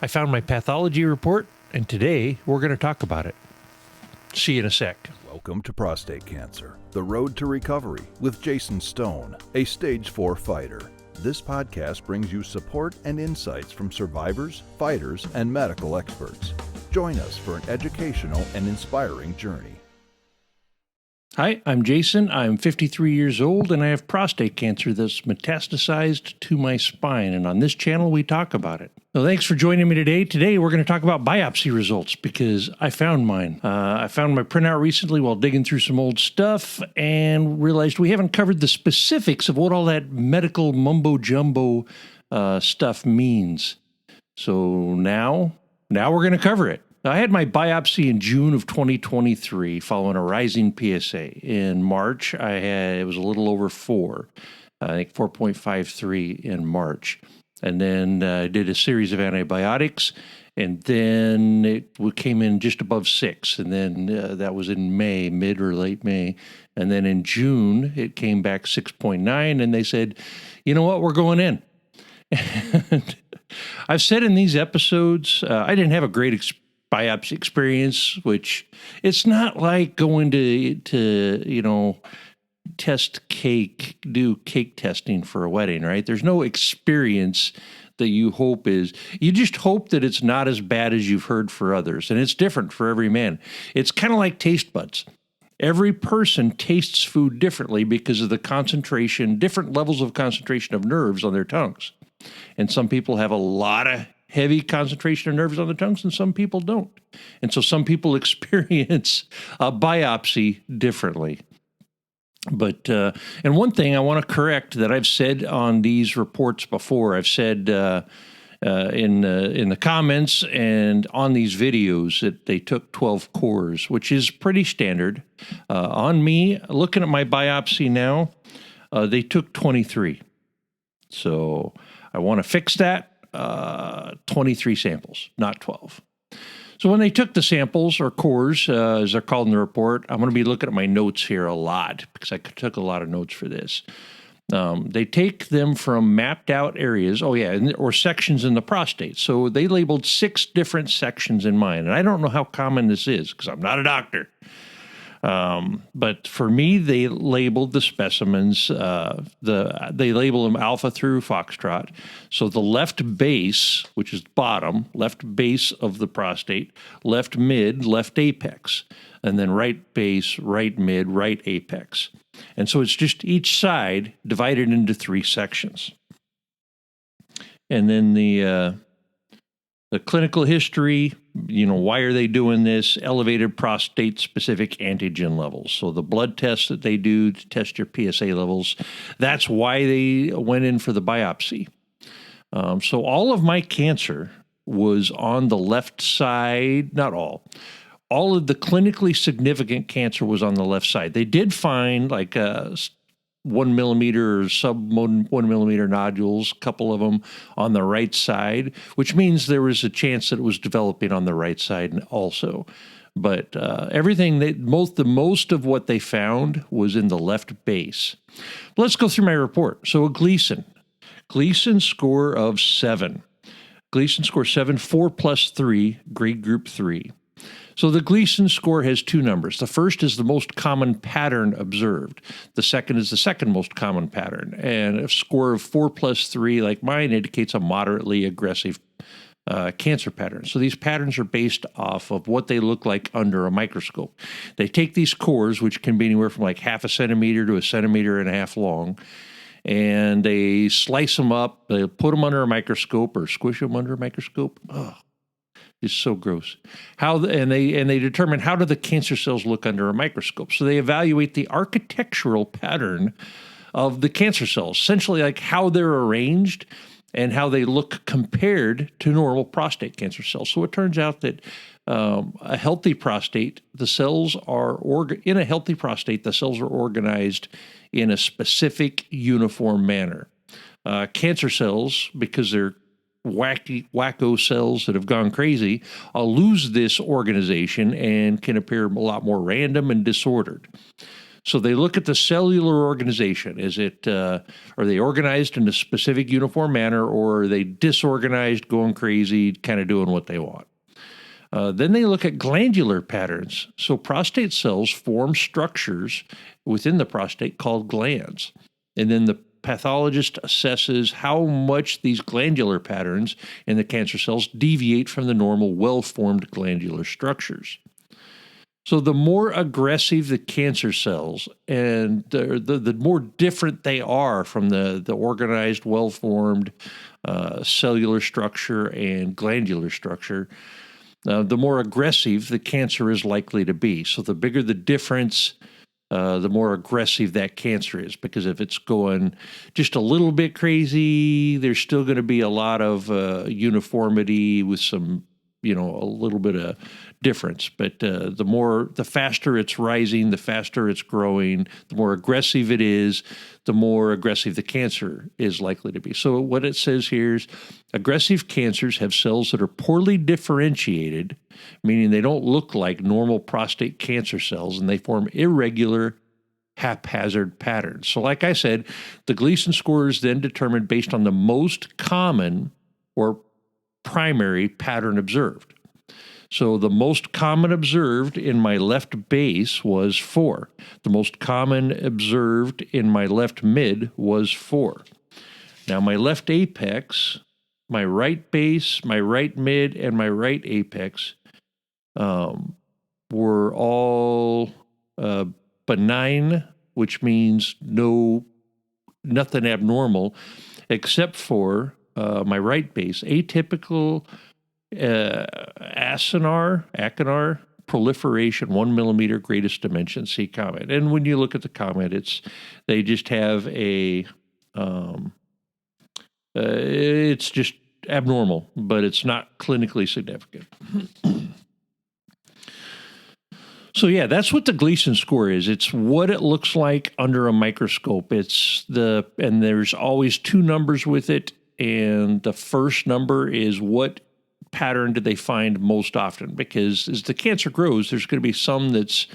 I found my pathology report, and today we're going to talk about it. See you in a sec. Welcome to Prostate Cancer, the road to recovery with Jason Stone, a stage 4 fighter. This podcast brings you support and insights from survivors, fighters, and medical experts. Join us for an educational and inspiring journey. Hi, I'm Jason. I'm 53 years old, and I have prostate cancer that's metastasized to my spine. And on this channel, we talk about it. So thanks for joining me today. Today, we're going to talk about biopsy results because I found mine. I found my printout recently while digging through some old stuff and realized we haven't covered the specifics of what all that medical mumbo-jumbo stuff means. So now we're going to cover it. I had my biopsy in June of 2023 following a rising PSA. In March, it was a little over 4, I think 4.53 in March. And then I did a series of antibiotics, and then it came in just above 6. And then that was in May, mid or late May. And then in June, it came back 6.9, and they said, you know what, we're going in. And I've said in these episodes, I didn't have a great biopsy experience, which it's not like going to test cake, do cake testing for a wedding, right? There's no experience that you just hope that it's not as bad as you've heard for others. And it's different for every man. It's kind of like taste buds. Every person tastes food differently because of the concentration, different levels of concentration of nerves on their tongues. And some people have a lot of heavy concentration of nerves on the tongues, and some people don't. And so some people experience a biopsy differently. But, and one thing I want to correct that I've said on these reports before, I've said in the comments and on these videos that they took 12 cores, which is pretty standard. On me, looking at my biopsy now, they took 23. So I want to fix that. 23 samples, not 12. So when they took the samples, or cores, as they're called in the report, I'm going to be looking at my notes here a lot because I took a lot of notes for this. They take them from mapped out areas, or sections in the prostate. So they labeled 6 different sections in mine. And I don't know how common this is because I'm not a doctor. But for me, they labeled the specimens, they label them alpha through foxtrot. So the left base, which is bottom, left base of the prostate, left mid, left apex, and then right base, right mid, right apex. And so it's just each side divided into 3 sections. And then the clinical history, why are they doing this? Elevated prostate-specific antigen levels. So the blood tests that they do to test your PSA levels, that's why they went in for the biopsy. So all of my cancer was on the left side, not all. All of the clinically significant cancer was on the left side. They did find like 1 millimeter or sub 1 millimeter nodules, a couple of them on the right side, which means there was a chance that it was developing on the right side also. But most of what they found was in the left base. Let's go through my report. So a Gleason score of 7. Gleason score 7, 4 plus 3, grade group 3. So the Gleason score has 2 numbers. The first is the most common pattern observed. The second is the second most common pattern. And a score of 4 plus 3, like mine, indicates a moderately aggressive cancer pattern. So these patterns are based off of what they look like under a microscope. They take these cores, which can be anywhere from like 0.5 centimeter to 1.5 centimeters long, and they slice them up, they put them under a microscope or squish them under a microscope. Oh, it's so gross. And they determine how do the cancer cells look under a microscope. So they evaluate the architectural pattern of the cancer cells, essentially like how they're arranged and how they look compared to normal prostate cancer cells. So it turns out that a healthy prostate, the cells are organized in a specific uniform manner. Cancer cells, because they're wacko cells that have gone crazy, lose this organization and can appear a lot more random and disordered. So they look at the cellular organization. Is it, are they organized in a specific uniform manner, or are they disorganized, going crazy, kind of doing what they want? Then they look at glandular patterns. So prostate cells form structures within the prostate called glands. And then the pathologist assesses how much these glandular patterns in the cancer cells deviate from the normal well-formed glandular structures. So the more aggressive the cancer cells and the more different they are from the organized, well-formed cellular structure and glandular structure, the more aggressive the cancer is likely to be. So the bigger the difference, the more aggressive that cancer is, because if it's going just a little bit crazy, there's still going to be a lot of uniformity with some, a little bit of difference. But the faster it's rising, the faster it's growing, the more aggressive it is, the more aggressive the cancer is likely to be. So what it says here is aggressive cancers have cells that are poorly differentiated, meaning they don't look like normal prostate cancer cells, and they form irregular, haphazard patterns. So like I said, the Gleason score is then determined based on the most common or primary pattern observed. So the most common observed in my left base was 4. The most common observed in my left mid was 4. Now my left apex, my right base, my right mid, and my right apex were all benign, which means nothing abnormal, except for my right base, atypical acinar proliferation, 1 millimeter, greatest dimension, C comment. And when you look at the comment, they just have it's just abnormal, but it's not clinically significant. So yeah, that's what the Gleason score is. It's what it looks like under a microscope. And there's always 2 numbers with it, and the first number is what pattern did they find most often, because as the cancer grows, there's going to be some that's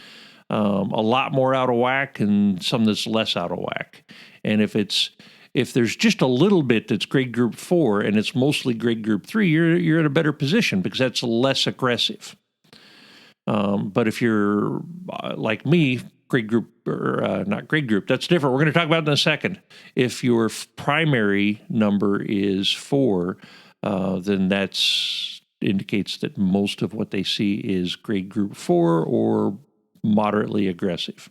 a lot more out of whack and some that's less out of whack. And if there's just a little bit that's grade group 4 and it's mostly grade group 3, you're in a better position because that's less aggressive. But if you're like me, grade group, or not grade group, that's different. We're going to talk about it in a second. If your primary number is 4, then that indicates that most of what they see is grade group 4 or moderately aggressive.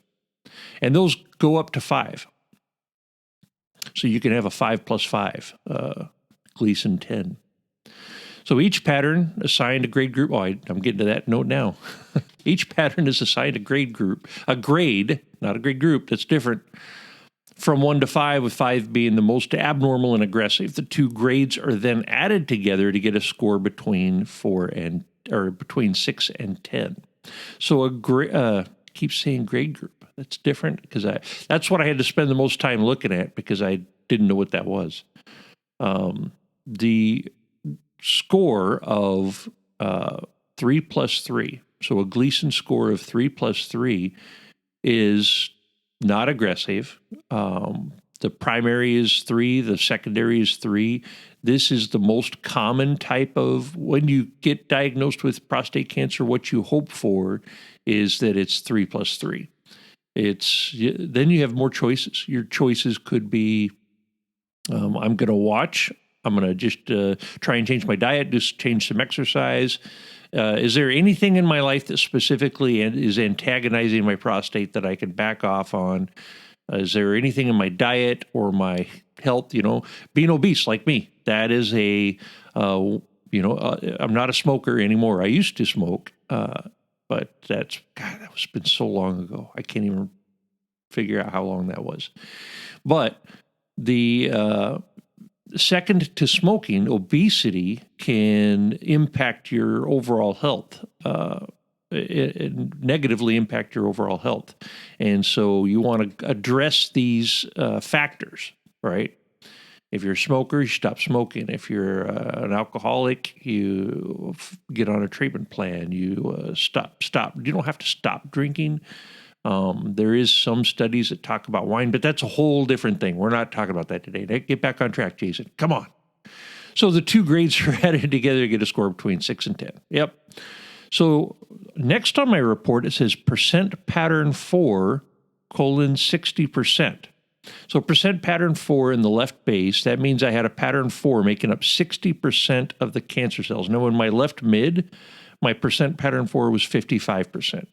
And those go up to 5. So you can have a 5 plus 5, Gleason 10. So each pattern assigned a grade group. Oh, I'm getting to that note now. Each pattern is assigned a grade, not a grade group. That's different. From 1 to 5, with 5 being the most abnormal and aggressive. The 2 grades are then added together to get a score between 6 and 10. So keep saying grade group. That's different because that's what I had to spend the most time looking at because I didn't know what that was. The score of 3 plus 3. So a Gleason score of 3 plus 3 is not aggressive. The primary is 3, the secondary is 3. This is the most common type of, when you get diagnosed with prostate cancer, what you hope for is that it's 3 plus 3. Then you have more choices. Your choices could be, I'm going to watch. I'm going to just try and change my diet, just change some exercise. Is there anything in my life that specifically is antagonizing my prostate that I can back off on? Is there anything in my diet or my health, being obese like me? That is I'm not a smoker anymore. I used to smoke, but that was been so long ago. I can't even figure out how long that was. But the second to smoking, obesity can impact your overall health, it negatively impact your overall health. And so you want to address these factors, right? If you're a smoker, you stop smoking. If you're an alcoholic, you get on a treatment plan. You stop. You don't have to stop drinking, There is some studies that talk about wine, but that's a whole different thing. We're not talking about that today. Get back on track, Jason. Come on. So the two grades are added together to get a score between 6 and 10. Yep. So next on my report, it says percent pattern 4, 60%. So percent pattern 4 in the left base, that means I had a pattern 4 making up 60% of the cancer cells. Now in my left mid, my percent pattern 4 was 55%.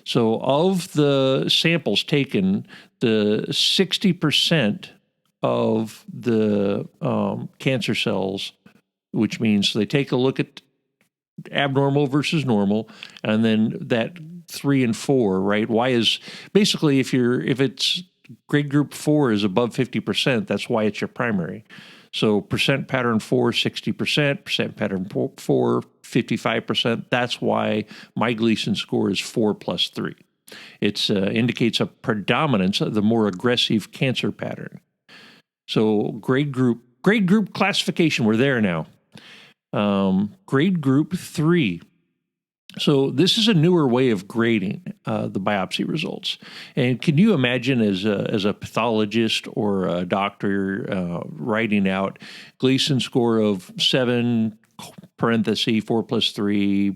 So of the samples taken, the 60% of the cancer cells, which means they take a look at abnormal versus normal, and then that 3 and 4, right? Why is basically if it's grade group 4 is above 50%, that's why it's your primary. So percent pattern 4, 60%, percent pattern 4, 55%. That's why my Gleason score is 4 plus 3. It indicates a predominance of the more aggressive cancer pattern. So grade group classification, we're there now. Grade group 3. So this is a newer way of grading the biopsy results. And can you imagine as a pathologist or a doctor writing out Gleason score of 7, parenthesis, 4 plus 3,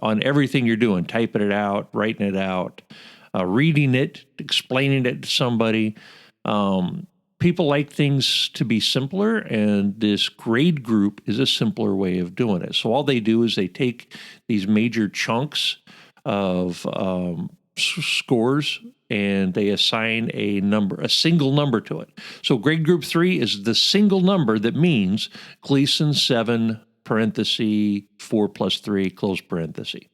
on everything you're doing, typing it out, writing it out, reading it, explaining it to somebody. People like things to be simpler, and this grade group is a simpler way of doing it. So all they do is they take these major chunks of scores, and they assign a single number to it. So grade group 3 is the single number that means Gleason 7, parenthesis, 4 plus 3, close parenthesis,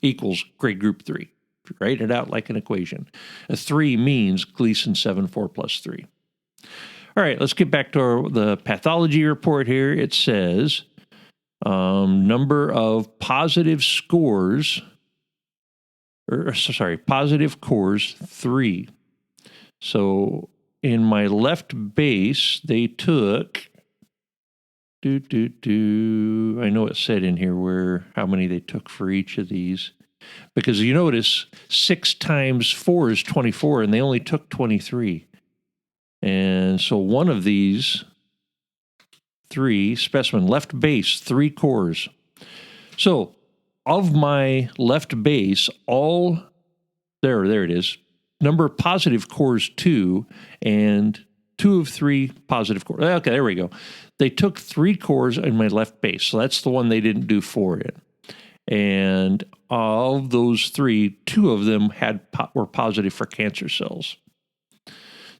equals grade group 3. Write it out like an equation. A 3 means Gleason 7, 4 plus 3. All right, let's get back to the pathology report here. It says number of positive scores, positive cores 3. So in my left base, they took, I know it said in here how many they took for each of these. Because you notice 6 times 4 is 24, and they only took 23. And so one of these 3 specimen, left base, 3 cores. So of my left base, there it is, number of positive cores 2, and 2 of 3 positive cores. Okay, there we go. They took 3 cores in my left base. So that's the one they didn't do 4 in. And of those 3, 2 of them were positive for cancer cells.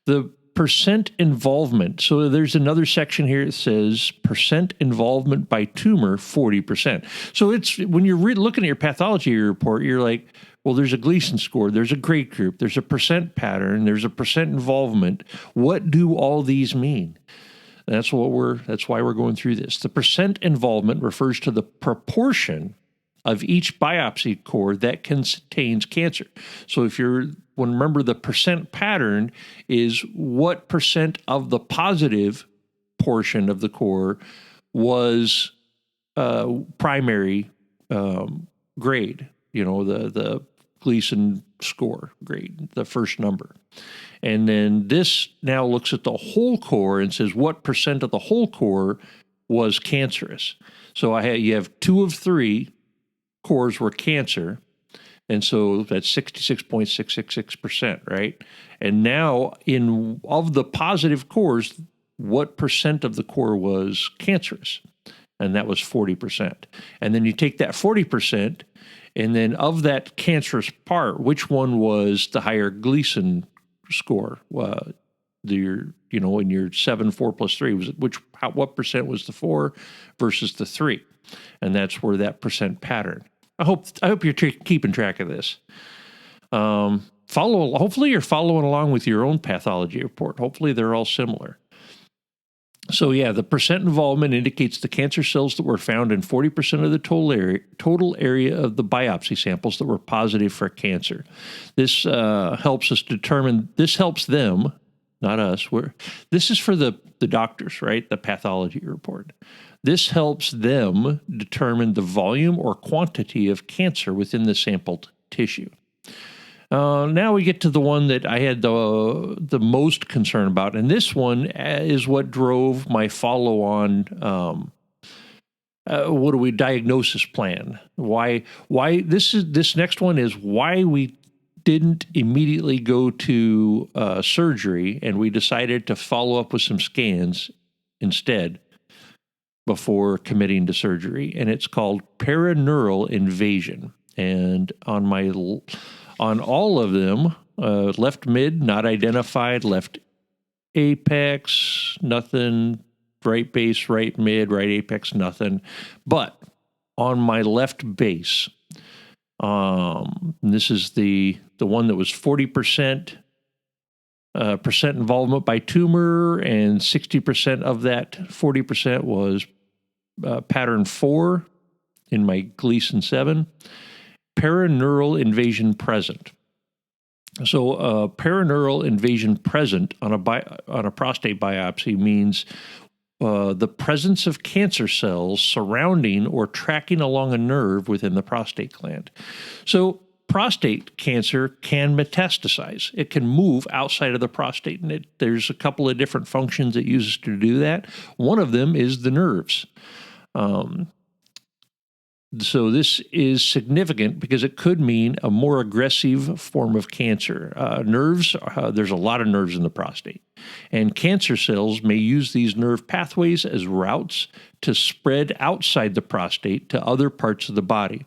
The percent involvement. So there's another section here that says percent involvement by tumor, 40%. So it's when you're looking at your pathology report, you're like, well, there's a Gleason score, there's a grade group, there's a percent pattern, there's a percent involvement. What do all these mean? That's why we're going through this. The percent involvement refers to the proportion of each biopsy core that contains cancer. So remember the percent pattern is what percent of the positive portion of the core was primary grade, the Gleason score grade, the first number. And then this now looks at the whole core and says what percent of the whole core was cancerous. So you have 2 of 3 cores were cancer, and so that's 66.666%, right? And now of the positive cores, what percent of the core was cancerous? And that was 40%. And then you take that 40%, and then of that cancerous part, which one was the higher Gleason score? In your 7, 4 plus 3, what percent was the 4 versus the 3? And that's where that percent pattern. I hope you're keeping track of this. Hopefully you're following along with your own pathology report. Hopefully they're all similar. So yeah, the percent involvement indicates the cancer cells that were found in 40% of the total area of the biopsy samples that were positive for cancer. This helps them, not us. This is for the doctors, right? The pathology report. This helps them determine the volume or quantity of cancer within the sampled tissue. Now we get to the one that I had the most concern about, and this one is what drove my follow-on. What do we diagnosis plan? Why this next one is why we didn't immediately go to surgery, and we decided to follow up with some scans instead before committing to surgery, and it's called perineural invasion. And on all of them, left mid not identified, left apex nothing, right base, right mid, right apex nothing, but on my left base, this is the one that was 40% percent involvement by tumor, and 60% of that 40% was pattern 4 in my Gleason 7, perineural invasion present. So perineural invasion present on a prostate biopsy means the presence of cancer cells surrounding or tracking along a nerve within the prostate gland. So prostate cancer can metastasize. It can move outside of the prostate, and there's a couple of different functions it uses to do that. One of them is the nerves. So this is significant because it could mean a more aggressive form of cancer. Nerves, there's a lot of nerves in the prostate, and cancer cells may use these nerve pathways as routes to spread outside the prostate to other parts of the body.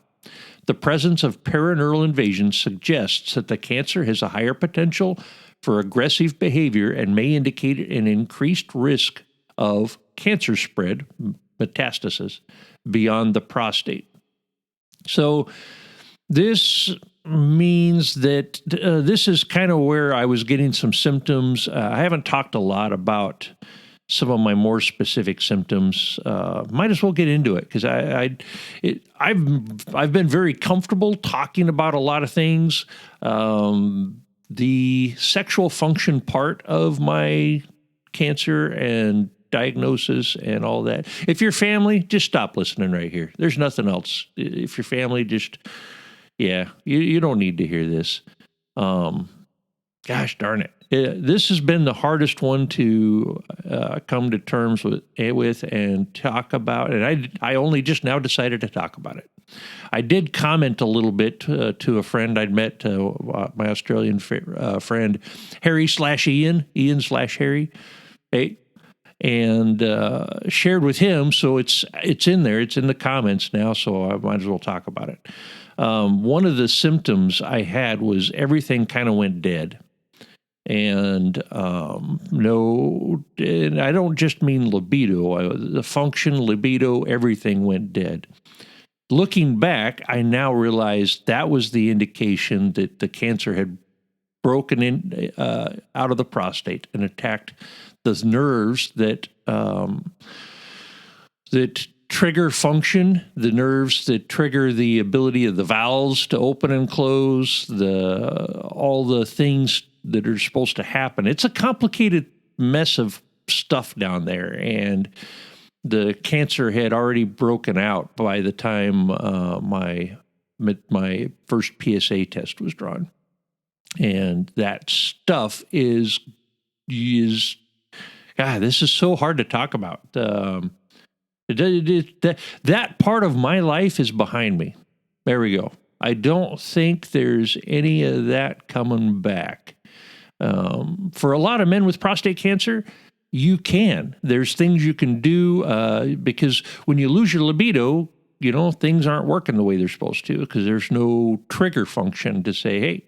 The presence of perineural invasion suggests that the cancer has a higher potential for aggressive behavior and may indicate an increased risk of cancer spread, metastasis, beyond the prostate. So this means that this is kind of where I was getting some symptoms. I haven't talked a lot about some of my more specific symptoms. Might as well get into it because I've been very comfortable talking about a lot of things. The sexual function part of my cancer and diagnosis and all that. If you're family, just stop listening right here. There's nothing else. If you're family, you don't need to hear this. Gosh darn it. This has been the hardest one to come to terms with and talk about. And I only just now decided to talk about it. I did comment a little bit to a friend I'd met, my Australian friend, Harry/Ian/Harry. Hey, and shared with him. So it's in there. It's in the comments now, so I might as well talk about it. One of the symptoms I had was everything kind of went dead. And and I don't just mean libido. The function, libido, everything went dead. Looking back, I now realize that was the indication that the cancer had broken in out of the prostate and attacked those nerves that trigger function, the nerves that trigger the ability of the valves to open and close, all the things that are supposed to happen. It's a complicated mess of stuff down there, and the cancer had already broken out by the time my first PSA test was drawn. And that stuff is God, this is so hard to talk about. That part of my life is behind me. There we go. I don't think there's any of that coming back. For a lot of men with prostate cancer, you can. There's things you can do because when you lose your libido, things aren't working the way they're supposed to because there's no trigger function to say, hey,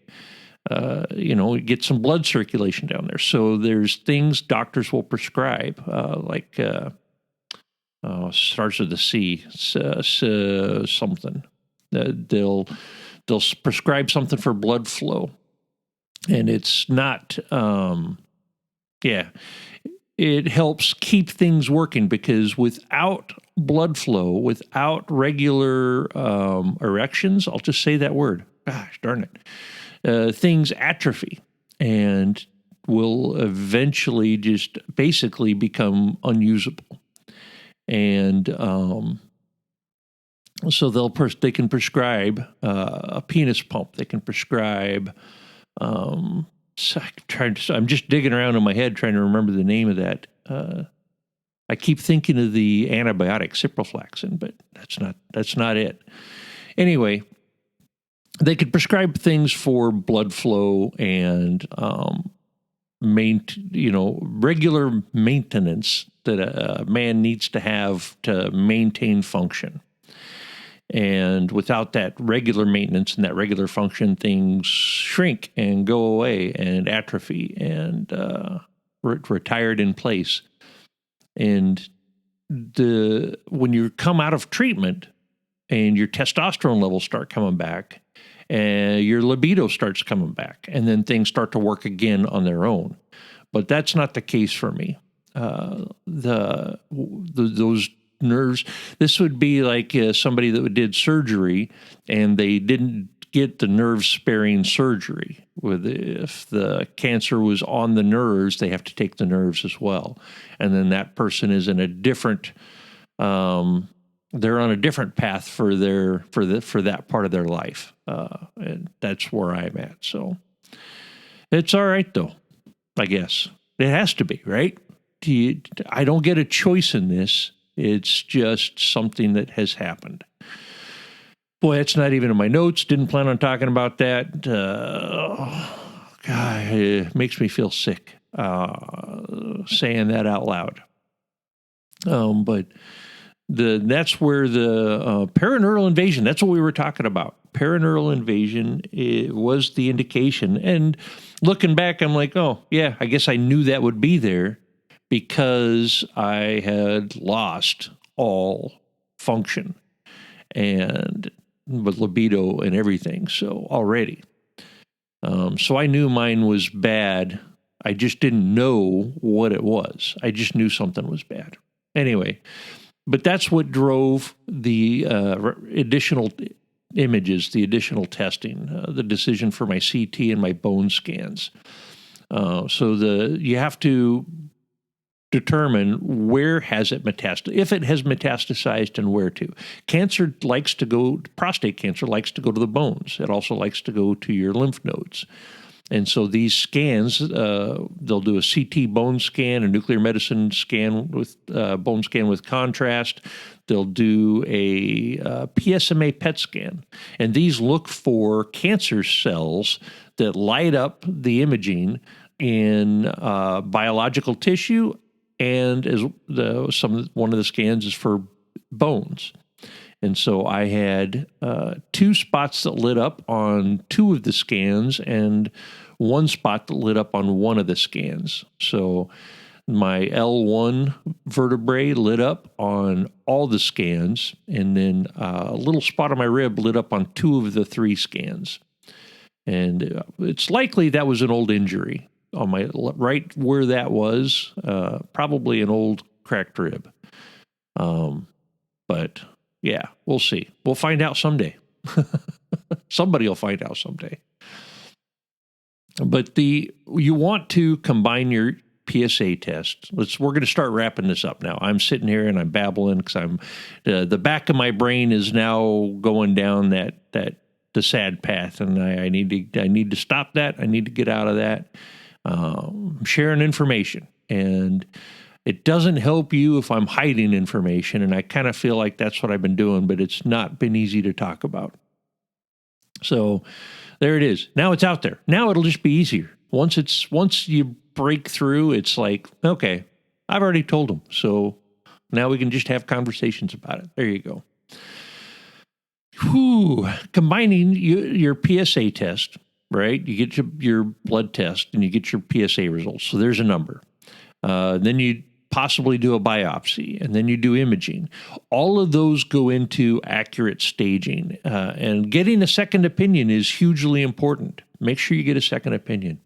get some blood circulation down there. So there's things doctors will prescribe, starts with a C, something. They'll prescribe something for blood flow, and it's not. It helps keep things working because without blood flow, without regular erections, I'll just say that word. Gosh darn it. Things atrophy and will eventually just basically become unusable. And so they can prescribe a penis pump. They can prescribe So I'm just digging around in my head trying to remember the name of that. I keep thinking of the antibiotic ciprofloxacin, but that's not it. Anyway, they could prescribe things for blood flow and regular maintenance that a man needs to have to maintain function. And without that regular maintenance and that regular function, things shrink and go away and atrophy and retired in place. And when you come out of treatment and your testosterone levels start coming back, and your libido starts coming back, and then things start to work again on their own. But that's not the case for me. Those nerves, this would be like somebody that did surgery and they didn't get the nerve-sparing surgery. If the cancer was on the nerves, they have to take the nerves as well. And then that person is in a different they're on a different path for that part of their life, and that's where I'm at. So it's all right, though. I guess it has to be, right? I don't get a choice in this. It's just something that has happened. Boy, it's not even in my notes. Didn't plan on talking about that. God, it makes me feel sick saying that out loud. But that's where the perineural invasion, that's what we were talking about. Perineural invasion was the indication. And looking back, I'm like, oh, yeah, I guess I knew that would be there because I had lost all function and with libido and everything. So already. So I knew mine was bad. I just didn't know what it was. I just knew something was bad. Anyway, but that's what drove the additional images, the additional testing, the decision for my CT and my bone scans. So you have to determine where has it metastasized, if it has metastasized, and where to. Prostate cancer likes to go to the bones. It also likes to go to your lymph nodes. And so these scans, they'll do a CT bone scan, a nuclear medicine scan with bone scan with contrast. They'll do a PSMA PET scan. And these look for cancer cells that light up the imaging in biological tissue, and one of the scans is for bones. And so I had 2 spots that lit up on 2 of the scans and 1 spot that lit up on 1 of the scans. So my L1 vertebrae lit up on all the scans, and then a little spot on my rib lit up on 2 of the 3 scans. And it's likely that was an old injury on my right where that was, probably an old cracked rib. But yeah, we'll see. We'll find out someday. Somebody will find out someday. But you want to combine your PSA test. We're going to start wrapping this up now. I'm sitting here and I'm babbling because the back of my brain is now going down the sad path, and I need to stop that. I need to get out of that. I'm sharing information, and it doesn't help you if I'm hiding information, and I kind of feel like that's what I've been doing, but it's not been easy to talk about. So there it is. Now it's out there. Now it'll just be easier. Once you break through, it's like, okay, I've already told them. So now we can just have conversations about it. There you go. Combining your PSA test, right? You get your blood test and you get your PSA results. So there's a number. Then you possibly do a biopsy, and then you do imaging. All of those go into accurate staging, and getting a second opinion is hugely important. Make sure you get a second opinion.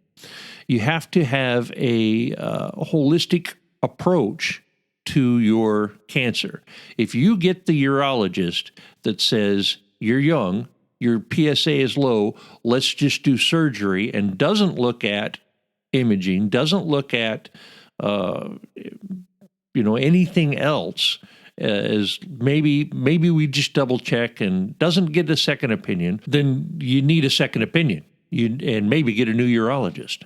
You have to have a holistic approach to your cancer. If you get the urologist that says, you're young, your PSA is low, let's just do surgery, and doesn't look at imaging, doesn't look at anything else, as maybe we just double check, and doesn't get a second opinion, then you need a second opinion. and maybe get a new urologist.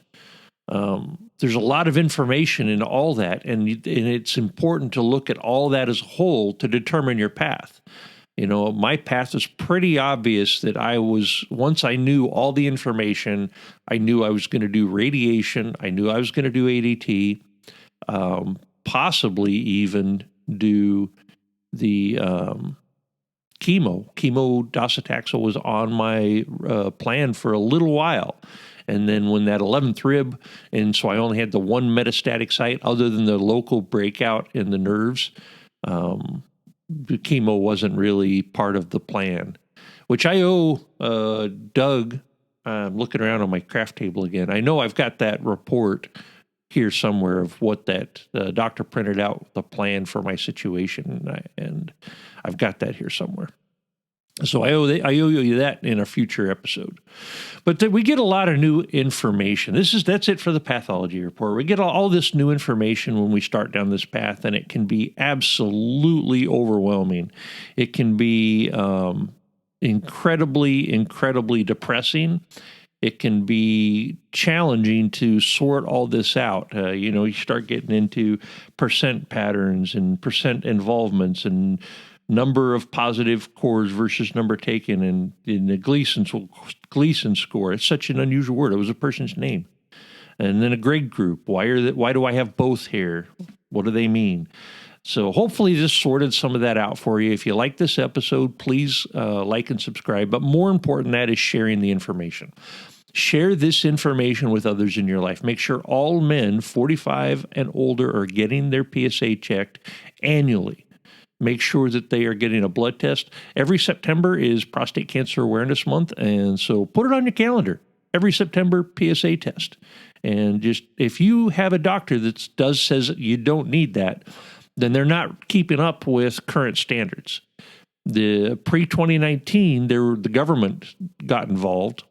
There's a lot of information in all that, and it's important to look at all that as a whole to determine your path. My path is pretty obvious that once I knew all the information, I knew I was going to do radiation, I knew I was going to do ADT, possibly even do the chemo. Docetaxel was on my plan for a little while. And then when that 11th rib, and so I only had the one metastatic site other than the local breakout in the nerves, the chemo wasn't really part of the plan, which I owe Doug. I'm looking around on my craft table again. I know I've got that report here somewhere of what that doctor printed out, the plan for my situation, and I've got that here somewhere. So I owe you that in a future episode. But we get a lot of new information. That's it for the pathology report. We get all this new information when we start down this path, and it can be absolutely overwhelming. It can be incredibly depressing. It can be challenging to sort all this out. You start getting into percent patterns and percent involvements and number of positive cores versus number taken, and in the Gleason score. It's such an unusual word. It was a person's name. And then a grade group. Why do I have both here? What do they mean? So hopefully this sorted some of that out for you. If you like this episode, please like and subscribe. But more important than that is sharing the information. Share this information with others in your life. Make sure all men 45 and older are getting their PSA checked annually. Make sure that they are getting a blood test. Every September is Prostate Cancer Awareness Month, and so put it on your calendar. Every September, PSA test. And just if you have a doctor that says you don't need that, then they're not keeping up with current standards. The pre-2019, the government got involved,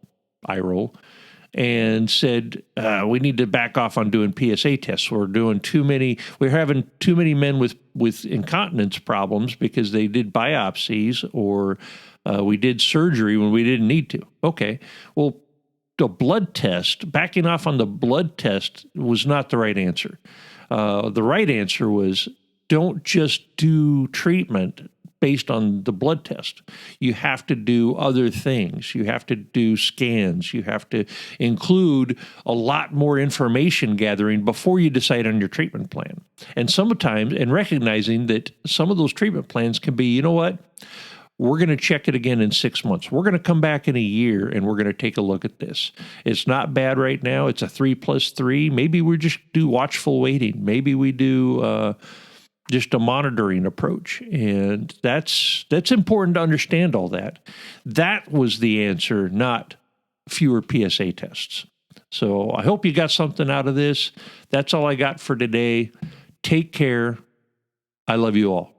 IRO, and said, we need to back off on doing PSA tests. We're having too many men with incontinence problems because they did biopsies or we did surgery when we didn't need to. Okay, well, the blood test, backing off on the blood test was not the right answer. The right answer was don't just do treatment based on the blood test. You have to do other things. You have to do scans. You have to include a lot more information gathering before you decide on your treatment plan. And sometimes, and recognizing that some of those treatment plans can be, you know what? We're going to check it again in 6 months. We're going to come back in a year and we're going to take a look at this. It's not bad right now. It's a 3+3. Maybe we just do watchful waiting. Maybe we do just a monitoring approach. And that's important to understand all that. That was the answer, not fewer PSA tests. So I hope you got something out of this. That's all I got for today. Take care. I love you all.